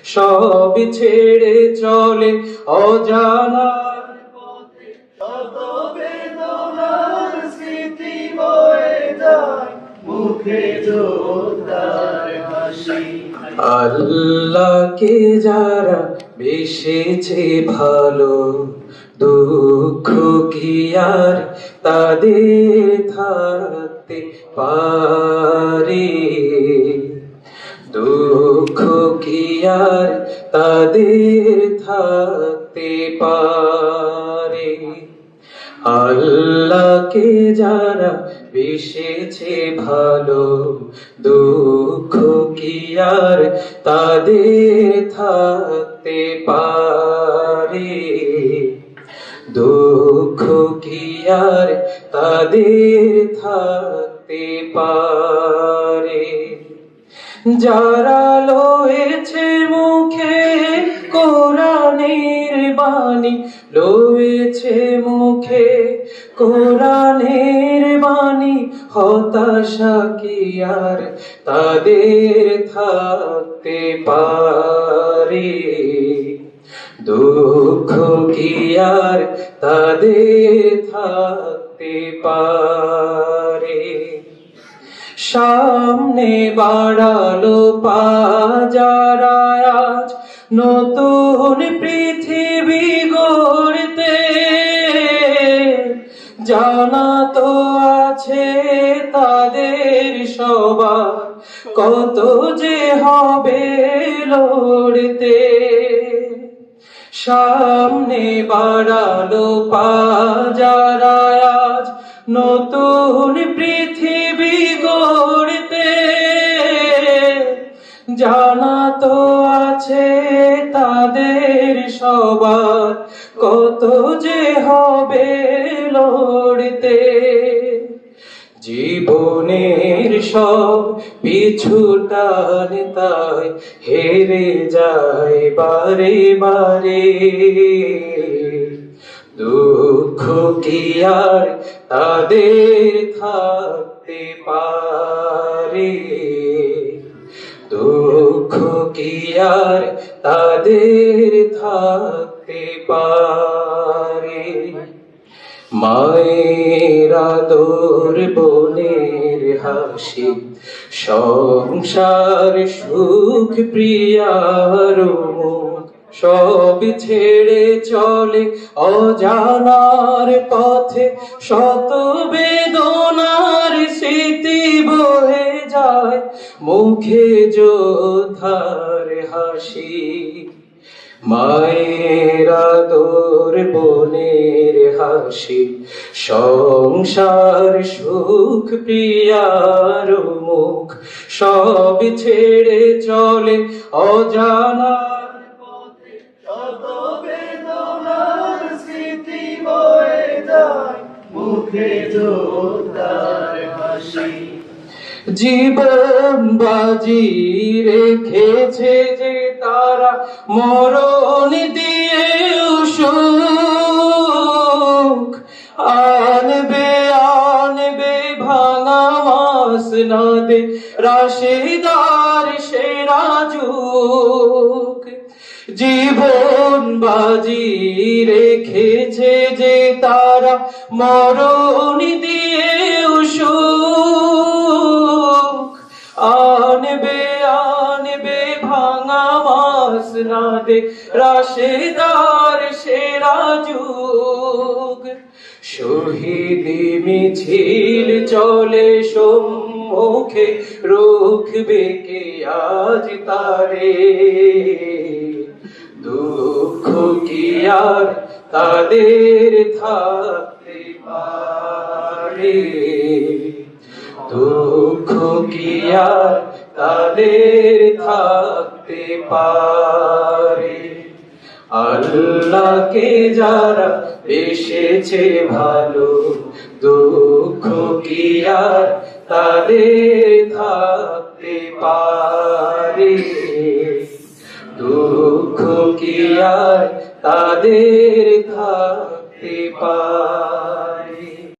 সব ছেড়ে চলে অজানার পথে, শত বেদনার স্মৃতি বয়ে যায়, মুখে যোদ্ধার হাসি। আল্লাহকে যারা বেসেছে ভালো, দুঃখ কি আর তাদের থাকতে পারে? দুঃখ কি আর তাদের থাকতে পারে? আল্লাহকে যারা বেসেছে ভালো, দুঃখ কি আর তাদের থাকতে পারে? দুঃখ কি আর তাদের থাকতে পারে? যারা লয়েছে মুখে কোরআনের বাণী, লয়েছে মুখে কোরআনের বাণী, হতাশা কি আর তাদের থাকতে পারে? দুঃখ কি আর তাদের থাকতে পারে? সামনে বাড়ালো পা যারা আজ নতুন পৃথিবী গড়তে, জানা তো আছে তাদের সবার কত যে হবে লড়তে। সামনে বাড়ালো পা যারা আজ নতুন পৃথিবী গড়তে, জানা তো আছে তাদের সবার কত যে হবে লড়তে। জীবনের সব পিছু টান তাই হেরে যায় বারে বারে। দুঃখ কি আর তাদের থাকতে পারে? দুঃখ কি আর তাদের থাকতে পারে? মায়ের আদর, বোনের হাসি, সংসার সুখ প্রিয়ার মুখ, সব ছেড়ে চলে অজানার পথে। শত বেদনার স্মৃতি বয়ে যায়, মুখে যোদ্ধার হাসি। মায়ের আদর, বোনের হাসি, সংসার সুখ প্রিয়ার মুখ, সব ছেড়ে চলে অজানার পথে। শত বেদনার স্মৃতি বয়ে যায়, মুখে যোদ্ধার হাসি। জীবন বাজি রেখেছে যে তারা, মরণ দিয়ে সুখ আনবে আনবে ভাঙা মাসনাদে রাশেদার সেরা যুগ। জীবন বাজি রেখেছে যে তারা, মরণ দিয়ে সুখ আনবে আনবে ভাঙা মাসনাদে রাশেদার সেরা যুগ। শহীদি মিছিল চলে সম্মুখে, রুখবে কে আজ তারে? দুঃখ কি আর তাদের থাকতে পারে? দুঃখ কি আর তাদের থাকতে পারে? আল্লাহকে যারা বেসেছে ভালো, দুঃখ কি আর তাদের থাকতে পারে? দুঃখ কি আর তাদের থাকতে পারে?